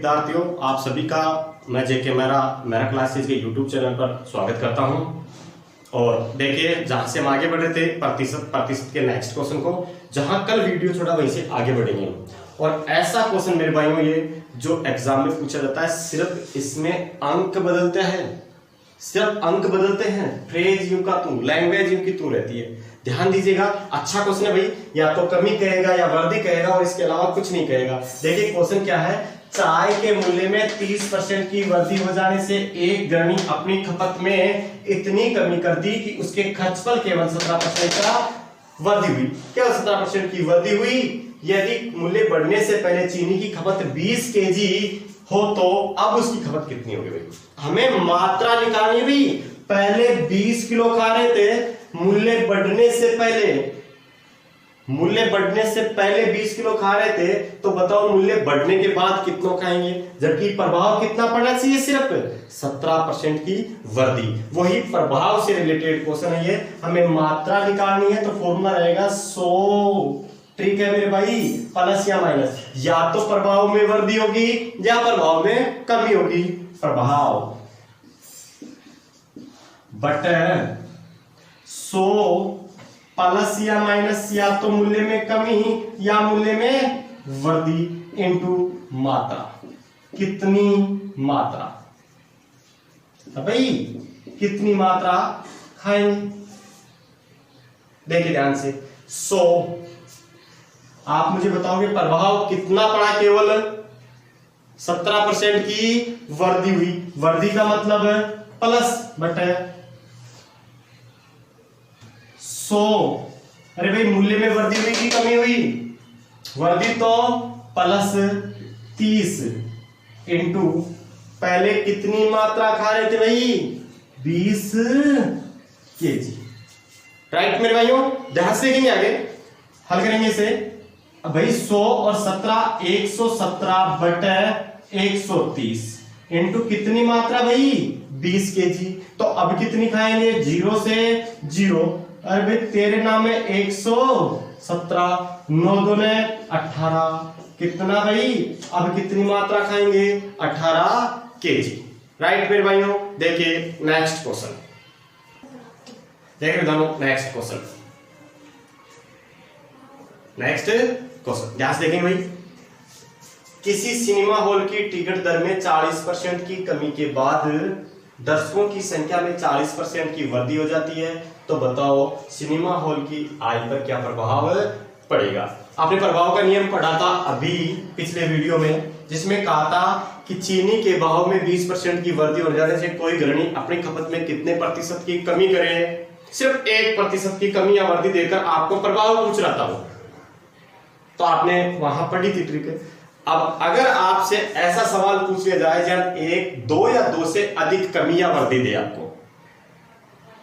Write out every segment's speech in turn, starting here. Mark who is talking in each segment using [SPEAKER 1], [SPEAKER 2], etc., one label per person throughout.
[SPEAKER 1] विद्यार्थियों, आप सभी का मैं जेके मेरा क्लासेस के यूट्यूब चैनल पर स्वागत करता हूं। और देखिए, जहां से हम आगे बढ़ रहे थे प्रतिशत के नेक्स्ट क्वेश्चन को, जहां कल वीडियो छोड़ा वहीं से आगे बढ़ेंगे। और ऐसा क्वेश्चन मेरे भाइयों, ये जो एग्जाम में पूछा जाता है, सिर्फ इसमें अंक बदलते हैं, सिर्फ अंक बदलते हैं। फ्रेज यूं का तू, लैंग्वेज यूं की तू रहती है। ध्यान दीजिएगा, अच्छा क्वेश्चन है भाई। या तो कमी कहेगा या वृद्धि कहेगा, और इसके अलावा कुछ नहीं कहेगा। देखिए क्वेश्चन क्या है, चाय के मूल्य में 30% की वृद्धि हो जाने से एक गृहिणी अपनी खपत में इतनी कमी कर दी कि उसके खर्च पर केवल 17% का वृद्धि हुई। केवल 17% की वृद्धि हुई। यदि मूल्य बढ़ने से पहले चीनी की खपत 20 केजी हो तो अब उसकी खपत कितनी होगी भाई? हमें मात्रा निकालनी हुई। पहले 20 किलो खा रहे थे, मूल्य बढ़ने से पहले 20 किलो खा रहे थे, तो बताओ मूल्य बढ़ने के बाद कितना खाएंगे? जबकि प्रभाव कितना पड़ना चाहिए? सिर्फ 17% की वृद्धि। वही प्रभाव से रिलेटेड क्वेश्चन है ये। हमें मात्रा निकालनी है, तो फॉर्मूला रहेगा 100। ठीक है मेरे भाई, प्लस या माइनस, या तो प्रभाव में वृद्धि होगी या प्रभाव में कमी होगी। प्रभाव बटे 100 प्लस या माइनस, या तो मूल्य में कमी या मूल्य में वृद्धि, इनटू मात्रा। कितनी मात्रा भाई, कितनी मात्रा खाएंगे? देखिए ध्यान से, 100 आप मुझे बताओगे प्रभाव कितना पड़ा? केवल 17% की वृद्धि हुई। वृद्धि का मतलब है प्लस बटे 100। अरे भाई, मूल्य में वृद्धि हुई कि कमी हुई? वृद्धि तो प्लस 30 इंटू पहले कितनी मात्रा खा रहे थे भाई? 20 केजी। राइट मेरे भाइयों, ध्यान से देखेंगे, आगे हल करेंगे इसे। अब भाई 100 और 17, 117 बटे 130 इंटू कितनी मात्रा भाई? 20 केजी। तो अब कितनी खाएंगे? 0 से 0। अरे भाई तेरे नाम में 117, 9 दूने 18। कितना भाई? अब कितनी मात्रा खाएंगे? 18 केजी। राइट मेरे भाइयों, देखिए नेक्स्ट क्वेश्चन। देखिए नेक्स्ट क्वेश्चन, ध्यान से देखेंगे भाई। किसी सिनेमा हॉल की टिकट दर में 40% की कमी के बाद दर्शकों की संख्या में 40% की वृद्धि हो जाती है, तो बताओ सिनेमा हॉल की आय पर क्या प्रभाव पड़ेगा? आपने प्रभाव का नियम पढ़ा था अभी पिछले वीडियो में, जिसमें कहा था कि चीनी के भाव में 20% की वृद्धि हो जाने से कोई गृहिणी अपनी खपत में कितने प्रतिशत की कमी करे? सिर्फ 1% की कमी या वृद्धि देकर आपको प्रभाव पूछ रहा था वो, तो आपने वहां पढ़ी थी ट्रिक। अब अगर आपसे ऐसा सवाल पूछ लिया जाए जब 1, 2 या 2 से अधिक कमी या वृद्धि दे, आपको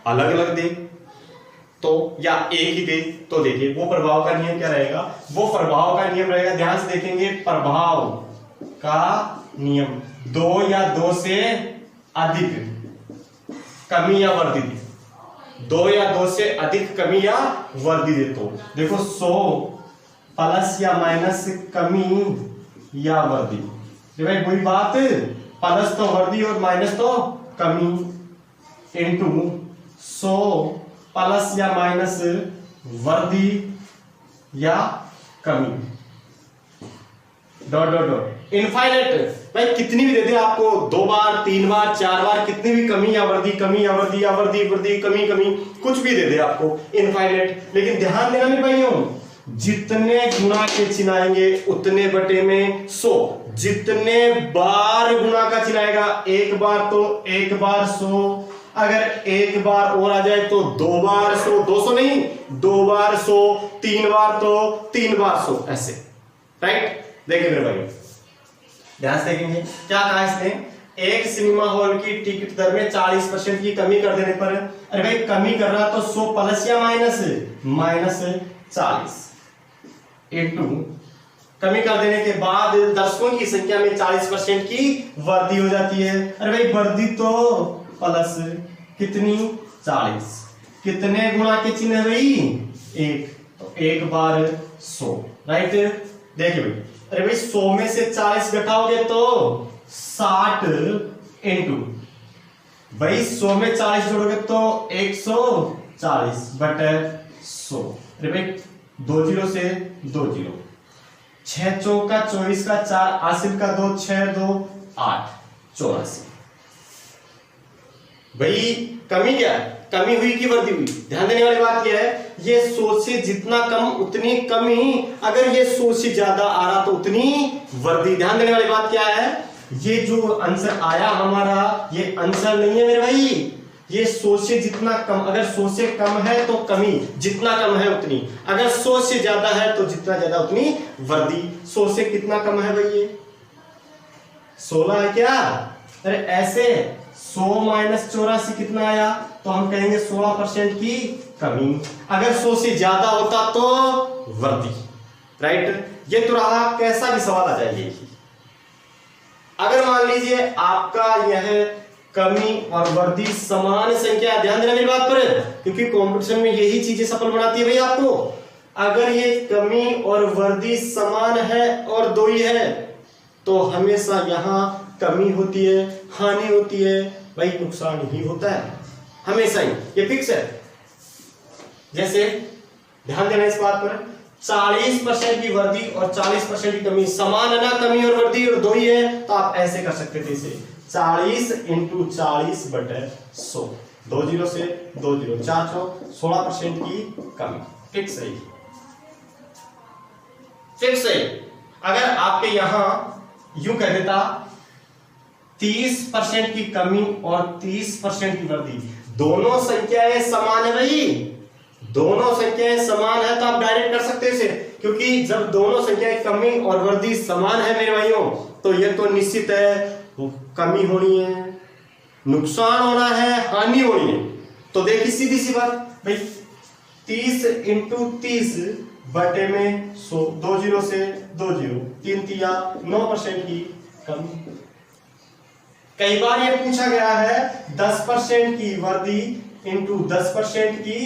[SPEAKER 1] अलग अलग दे तो, या एक ही दे, तो देखिए वो प्रभाव का नियम क्या रहेगा? वो प्रभाव का नियम रहेगा, ध्यान से देखेंगे, प्रभाव का नियम 2 या 2 से अधिक कमी या वृद्धि दे। 2 या 2 से अधिक कमी या वृद्धि दे, तो देखो 100 प्लस या माइनस कमी या वृद्धि। भाई वही बात, प्लस तो वृद्धि और माइनस तो कमी, इंटू 100 प्लस या माइनस वृद्धि या कमी, डॉट डॉट डॉट इनफाइनाइट। भाई कितनी भी दे दे आपको, 2 बार 3 बार 4 बार, कितनी भी कमी या वृद्धि, कमी या वृद्धि या वृद्धि वृद्धि कमी कमी, कुछ भी दे दे आपको, इनफाइनाइट। लेकिन ध्यान देना मेरे भाइयों, जितने गुणा के चिन्ह आएंगे उतने बटे में 100। जितने बार गुणा का चिन्ह आएगा, एक बार तो एक बार 100, अगर एक बार और आ जाए तो 2 बार 100, 200 नहीं, 2 बार 100, 3 बार तो 3 बार 100, ऐसे। राइट, देखिए मेरे भाई ध्यान से देखेंगे क्या कहा इसने। एक सिनेमा हॉल की टिकट दर में 40% की कमी कर देने पर, अरे भाई कमी कर रहा तो 100 प्लस या माइनस? माइनस 40 इंटू कमी कर देने के बाद दर्शकों की संख्या में 40% की वृद्धि हो जाती है। अरे भाई वृद्धि तो प्लस कितनी? 40। कितने गुणा के चिन्ह है भाई? 1, तो 1 बार 100। राइट, देखिए भाई अरे भाई 100 में से 40 घटाओगे तो 60 इंटू भाई 100 में 40 जोड़ोगे तो 140 बटे 100। अरे भाई 2 जीरो से 2 जीरो, 6 चौका 24 का 4 आसिल का 2 6 2 8 84। भाई कमी क्या है, कमी हुई कि वृद्धि हुई? ध्यान देने वाली बात यह है, ये 100 से जितना कम उतनी कमी, अगर ये 100 से ज्यादा आ रहा तो उतनी वृद्धि। ध्यान देने वाली बात क्या है, ये जो आंसर आया हमारा ये आंसर नहीं है मेरे भाई, ये 100 से जितना कम, अगर 100 से कम है तो कमी, जितना कम है उतनी, अगर 100 से ज्यादा है तो जितना ज्यादा उतनी वृद्धि। 100 से कितना कम है भाई, ये 16 है क्या? अरे ऐसे 100 माइनस 84 कितना आया, तो हम कहेंगे 16% की कमी। अगर 100 से ज्यादा होता तो वृद्धि, राइट। ये तो रहा, कैसा भी सवाल आ जाए। अगर मान लीजिए आपका यह कमी और वृद्धि समान संख्या, ध्यान देना मेरी बात पर, क्योंकि कंपटीशन में यही चीजें सफल बनाती है भाई आपको। अगर ये कमी और वृद्धि समान है और दो ही है तो हमेशा यहां कमी होती है, हानि होती है भाई, नुकसान ही होता है हमेशा ही, ये फिक्स है। जैसे ध्यान देना इस बात पर, 40% की वृद्धि और 40% की कमी समान है ना, कमी और वृद्धि और दो ही है, तो आप ऐसे कर सकते थे इसे 40 इंटू 40 बटे 100, 2 जीरो से 2 जीरो, 4 चौक 16% की कमी, फिक्स है, फिक्स है। अगर आपके यहां यूं कह देता 30% की कमी और 30% की वृद्धि, दोनों संख्याएं समान है भाई, दोनों संख्याएं समान है तो आप डायरेक्ट कर सकते हैं इसे, क्योंकि जब दोनों संख्याएं कमी और वृद्धि समान है मेरे भाइयों, तो ये तो निश्चित है कमी होनी है, नुकसान होना है, हानि होनी है। तो देखिए सीधी सी बात भाई, 30 इंटू 30 बटे में 100, 2 जीरो से 2 जीरो, 3 तिया 9% की कमी। कई बार ये पूछा गया है 10% की वृद्धि इंटू 10% की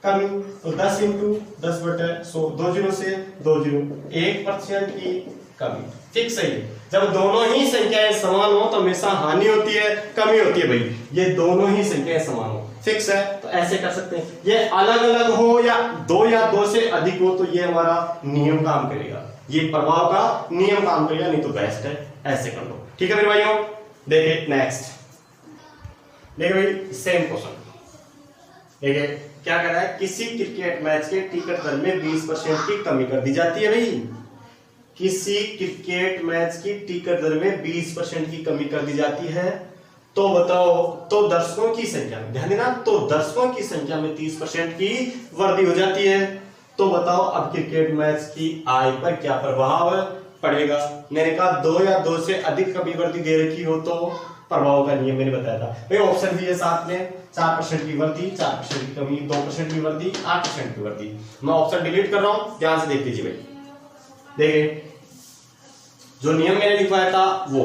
[SPEAKER 1] कमी, तो 10 इंटू 10 बटे 100, 2 जीरो से 2 जीरो, 1% की कमी, फिक्स है। जब दोनों ही संख्याएं समान हो तो हमेशा हानि होती है, कमी होती है भाई, ये दोनों ही संख्याएं समान हो, फिक्स है, तो ऐसे कर सकते हैं। ये अलग अलग हो या दो से अधिक हो तो ये हमारा नियम काम करेगा, ये प्रभाव का नियम काम करेगा, नहीं तो बेस्ट है, ऐसे कर लो, ठीक है मेरे भाइयों। देखिए नेक्स्ट, देखिए भाई सेम क्वेश्चन, देखिए क्या कह रहा है, किसी क्रिकेट मैच के टिकट दर में 20% की कमी कर दी जाती है भाई, किसी क्रिकेट मैच की टिकट दर में 20% की कमी कर दी जाती है, तो बताओ, तो दर्शकों की संख्या में, ध्यान देना, तो दर्शकों की संख्या में 30% की वृद्धि हो जाती है, तो बताओ अब क्रिकेट मैच की आय पर क्या प्रभाव पड़ेगा। मैंने कहा 2 या 2 से अधिक कमी वृद्धि दे रखी हो तो प्रभाव का नियम मैंने बताया था भाई। ऑप्शन दिए साथ में, 4% की वृद्धि, 4% की कमी, 2% की वृद्धि, 8% की वृद्धि। मैं ऑप्शन डिलीट कर रहा हूं, ध्यान से देख लीजिए भाई। देखिए जो नियम मैंने लिखवाया था वो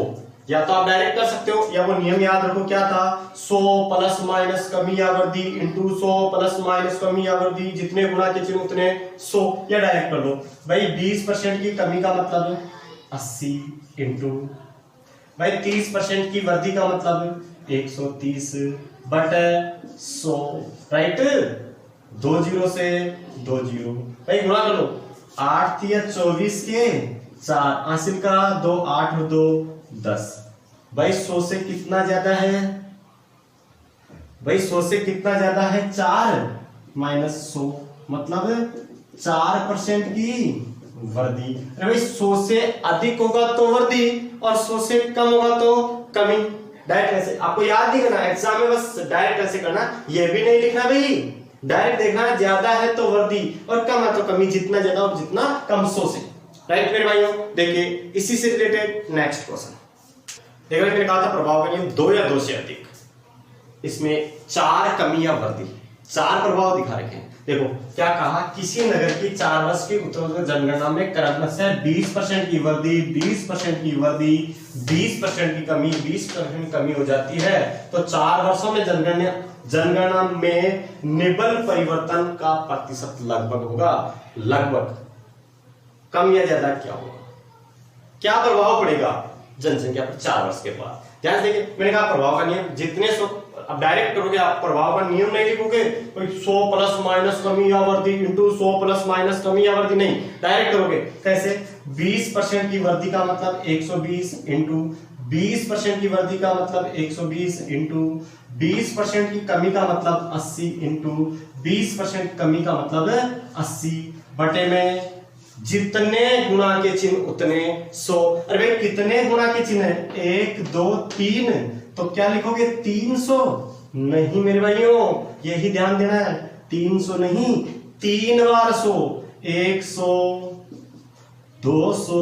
[SPEAKER 1] या तो आप डायरेक्ट कर सकते हो, या वो नियम याद रखो क्या था, 100 प्लस माइनस कमी या वृद्धि इंटू 100 प्लस माइनस कमी या वृद्धि, जितने गुना के चिन्ह उतने 100, या डायरेक्ट कर लो भाई। 20% की कमी का मतलब 80 इंटू भाई 30% की वृद्धि का मतलब 130 बटे 100, राइट। 2 जीरो से 2 जीरो भाई गुणा कर लो, 8 या 24 के 4, हासिल का 2, 8 और 2 10 भाई। 100 से कितना ज्यादा है भाई, 100 से कितना ज्यादा है, 4 माइनस 100 मतलब 4% की वृद्धि। अरे भाई 100 से अधिक होगा तो वृद्धि और 100 से कम होगा तो कमी। डायरेक्ट ऐसे आपको याद नहीं करना एग्जाम में, बस डायरेक्ट ऐसे करना, ये भी नहीं लिखना भाई, डायरेक्ट देखना ज्यादा है तो वृद्धि और कम है तो कमी, जितना ज्यादा और जितना कम 100 से, राइट मेरे भाइयों। देखिए इसी से रिलेटेड नेक्स्ट क्वेश्चन देखो, मैंने कहा था प्रभाव का नियम 2 या 2 से अधिक, इसमें 4 कमी या वृद्धि, 4 प्रभाव दिखा रखे हैं। देखो क्या कहा, किसी नगर की 4 वर्ष की उत्तर जनगणना में क्रमशः 20% की वृद्धि, 20% की वृद्धि, 20% की कमी, 20% की कमी हो जाती है, तो 4 वर्षों में जनगणना में निबल परिवर्तन का प्रतिशत लगभग होगा, लगभग कम या ज्यादा क्या होगा, क्या प्रभाव पड़ेगा जनसंख्या पर 4 वर्ष के बाद। ध्यान देखिए, मैंने कहा प्रभाव का नियम जितने अब डायरेक्ट करोगे आप, प्रभाव का नियम नहीं लिखोगे 100 प्लस माइनस कमी या वृद्धि इंटू 100 प्लस माइनस कमी या वृद्धि, नहीं, डायरेक्ट करोगे कैसे, 20% की वृद्धि का मतलब 120 इंटू 20% की वृद्धि का मतलब 120 इंटू 20% की कमी का मतलब 80 इंटू 20% कमी का मतलब 80 बटे में जितने गुणा के चिन्ह उतने 100। अरे भाई कितने गुणा के चिन्ह है, 1 2 3, तो क्या लिखोगे 300, नहीं मेरे भाइयों यही ध्यान देना है, 300 नहीं, 3 बार 100, 100 200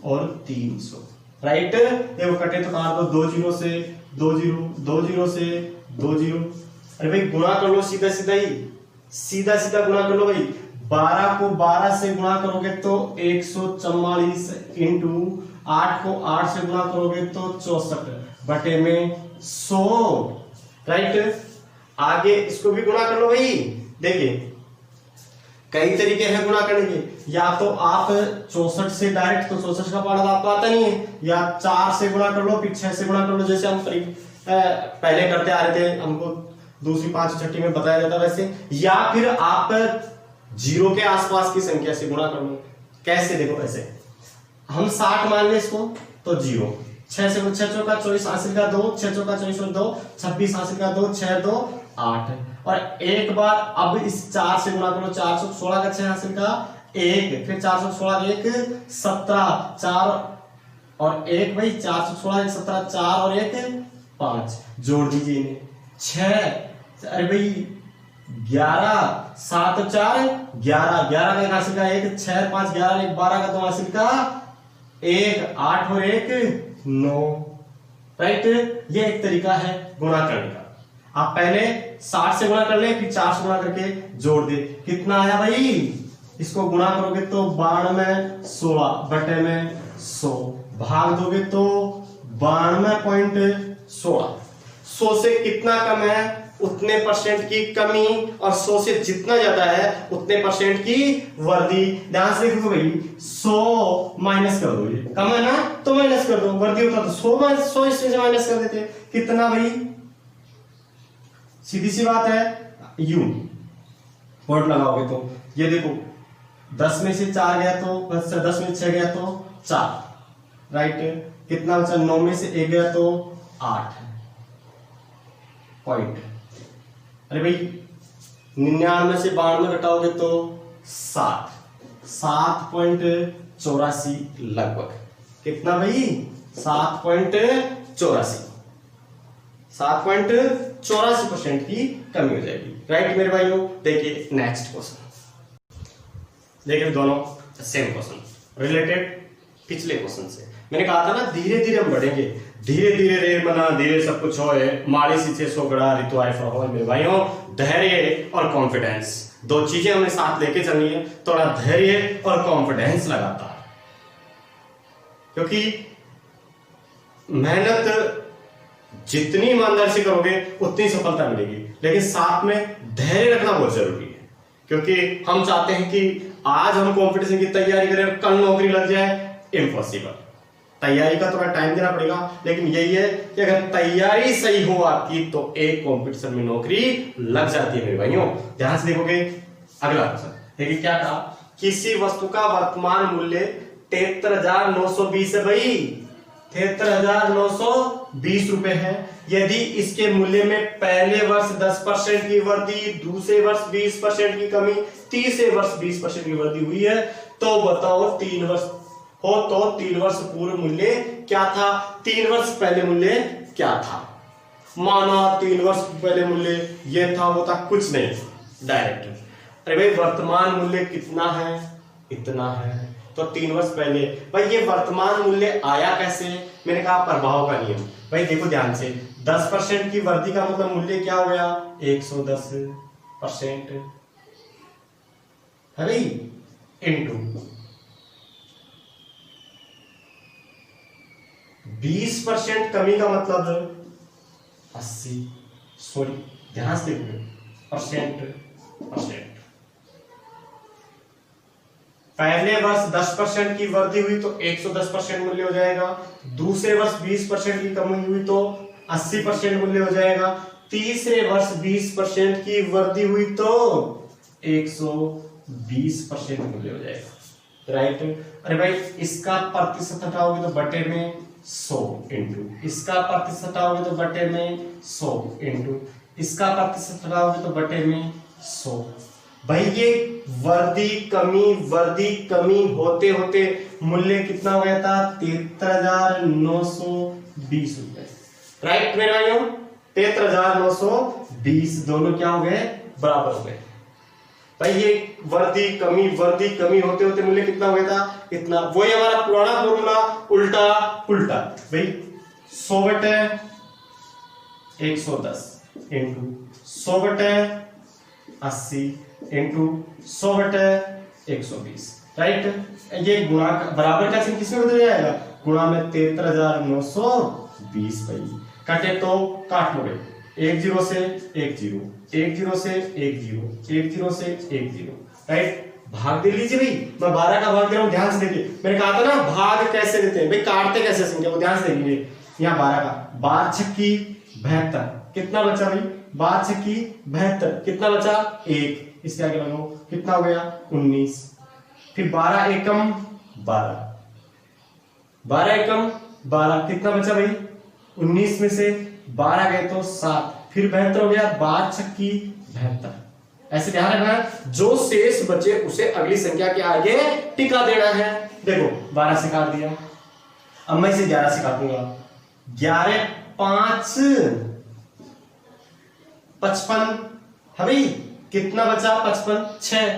[SPEAKER 1] और 300, राइट। देखो कटे तो काट दो, 2 0 से 2 0, 2 0 से 2 0, अरे भाई गुणा कर लो सीधा सीधा ही, सीधा सीधा गुणा कर लो भाई, 12 को 12 से गुणा करोगे तो 144 इंटू 8 को 8 से गुणा करोगे तो 64 बटे में 100, राइट। आगे इसको भी गुणा कर लो भाई। देखिए कई तरीके हैं गुणा करने के, या तो आप 64 से डायरेक्ट, तो 64 का पार्ट आपको आता नहीं है, या 4 से गुणा कर लो, फिर 6 से गुणा कर लो, जैसे हम पहले करते आ रहे थे, हमको दूसरी 5 छठी में बताया जाता वैसे, या फिर आप 0 के आसपास की संख्या से गुणा कर लो। कैसे, देखो ऐसे हम 60 मान लें इसको तो 0, 6 से 6 चौका 24 हासिल का 2, 6 चौका 24 और 2 26 हासिल का 2, 6 2 8, और एक बार अब इस 4 से गुणा करो, 416 का 6 हासिल का 1, फिर 416 1 17, 4 और 1 भाई 416 1 17, 4 और 1 5, जोड़ दीजिए इन्हें 6, अरे भाई 11, 7 4 11, 11 का 1 हासिल का 1, 6 5 11, 1 12 का 2 हासिल का 1, 8 और 1 9, राइट। ये एक तरीका है गुणा करने का। आप पहले 60 से गुणा कर ले, फिर 4 से गुणा करके जोड़ दे, कितना आया भाई, इसको गुणा करोगे तो 92 16 बटे में 100, भाग दोगे तो 92.16, 100 से कितना कम है उतने परसेंट की कमी, और 100 से जितना ज्यादा है उतने परसेंट की वृद्धि। ध्यान से देखो भाई, 100 माइनस कर दो, ये कम है ना तो माइनस कर दो, वृद्धि होता तो 100 इसमें से माइनस कर देते, कितना भाई, सीधी सी बात है, यू पॉइंट लगाओगे तो ये देखो 10 में से 4 गया तो 10 में 6 गया तो 4, राइट। कितना बचा, 9 में से 1 गया तो 8 पॉइंट, अरे भाई 99 से 92 घटाओगे तो 7.84 लगभग, कितना भाई 7.84% की कमी हो जाएगी, राइट मेरे भाइयों। देखिए नेक्स्ट क्वेश्चन, देखिए दोनों सेम क्वेश्चन रिलेटेड पिछले क्वेश्चन से। मैंने कहा था ना धीरे धीरे हम बढ़ेंगे, धीरे धीरे रे मना धीरे सब कुछ होए, माड़ी सीचे सोगड़ा ऋतु आए हो। मेरे भाइयों धैर्य और कॉन्फिडेंस, दो चीजें हमें साथ लेके चलनी है, थोड़ा धैर्य और कॉन्फिडेंस लगाता है, क्योंकि मेहनत जितनी ईमानदारी से करोगे उतनी सफलता मिलेगी, लेकिन साथ में धैर्य रखना बहुत जरूरी है, क्योंकि हम चाहते हैं कि आज हम कंपटीशन की तैयारी करें, कल नौकरी लग जाए, इम्पॉसिबल। तैयारी का थोड़ा टाइम देना पड़ेगा, लेकिन यही है कि अगर तैयारी सही हो आपकी तो एक कंपटीशन में नौकरी लग जाती है मेरे भाइयों। ध्यान से देखोगे अगला क्वेश्चन, देखिए क्या कहा, किसी वस्तु का वर्तमान मूल्य 73,920 है भाई, 73,920 रुपए है। यदि इसके मूल्य में पहले वर्ष 10% की वृद्धि, दूसरे वर्ष 20% की कमी, तीसरे वर्ष 20% की वृद्धि हुई है, तो बताओ 3 वर्ष हो तो 3 वर्ष पूर्व मूल्य क्या था, 3 वर्ष पहले मूल्य क्या था। माना 3 वर्ष पहले मूल्य ये था, वो था कुछ नहीं, डायरेक्ट अरे भाई वर्तमान मूल्य कितना है, इतना है, तो 3 वर्ष पहले भाई ये वर्तमान मूल्य आया कैसे। मैंने कहा प्रभाव का नियम। भाई देखो ध्यान से, 10% की वृद्धि का मतलब मूल्य क्या हो गया, 110% है भाई, इंटू 20% कमी का मतलब 80, सॉरी ध्यान से देखो, परसेंट पहले वर्ष 10% की वृद्धि हुई तो 110% मूल्य हो जाएगा, दूसरे वर्ष 20% की कमी हुई तो 80% मूल्य हो जाएगा, तीसरे वर्ष 20% की वृद्धि हुई तो 120% मूल्य हो जाएगा। राइट। अरे भाई इसका प्रतिशत हटाओगे तो बटे में 100 इंटू, इसका प्रतिशत हटाओगे तो बटे में 100 इंटू, इसका प्रतिशत हटाओगे तो बटे में 100। भाई ये वर्दी कमी होते होते मूल्य कितना हो गया था? 73,920 रुपए। राइट मेरे भाइयों, 73,920 दोनों क्या हो गए? बराबर हो गए। भाई ये वर्दी कमी होते होते मूल्य कितना हो गया था? इतना। वही हमारा पुराना फॉर्मूला उल्टा पुल्टा। भाई 100 बटे 110 इंटू 100 बटे 80 इंटू 100 बटे 120। राइट। ये गुणा बराबर का चिन्ह किसमें बदल जाएगा? गुणा में 73,920। भाई काटे तो काट लो भाई, 1 0 से 1 0, 1 0 से 1 0, 1 0 से 1 0। राइट। भाग दे लीजिए भाई, मैं 12 का भाग दे रहा हूं, ध्यान से देखिए। मैंने कहा था ना भाग कैसे देते हैं भाई, काटते कैसे संख्या को, ध्यान से देखिए। यहाँ 12 का 12 छक्की 72, कितना बचा भाई? 12 छक्की 72, कितना बचा? 1। इसके आगे लगाओ, कितना हो गया? 19। फिर 12 एकम 12, 12 एकम 12, कितना बचा भाई? 19 में से 12 गए तो 7, फिर 72 हो गया, 12 छक्की 72। ऐसे ध्यान रखना है, जो शेष बचे उसे अगली संख्या के आगे टिका देना है। देखो 12 से काट दिया, अब मैं इसे 11 से काटूंगा। 11 5 55 है भाई, कितना बचा? 55।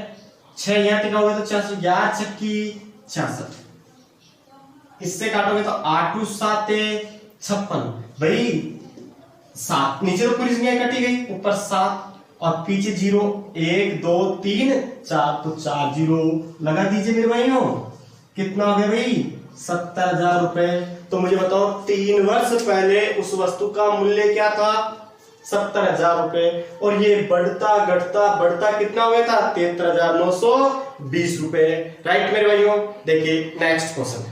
[SPEAKER 1] 6 यहां टिका हुआ तो 66, 11 छक्की 66। इससे काटोगे तो 8 7 56। भाई 7 नीचे तो पूरी संख्या कटी गई, ऊपर 7 और पीछे 0, 1 2 3 4, तो 4 0 लगा दीजिए मेरे भाइयों। कितना हो गया भाई? 70,000 रुपए। तो मुझे बताओ 3 वर्ष पहले उस वस्तु का मूल्य क्या था? 70,000 रुपए। और ये बढ़ता बढ़ता कितना हो गया था? 73,920 रुपए। राइट मेरे भाइयों। देखिए नेक्स्ट क्वेश्चन।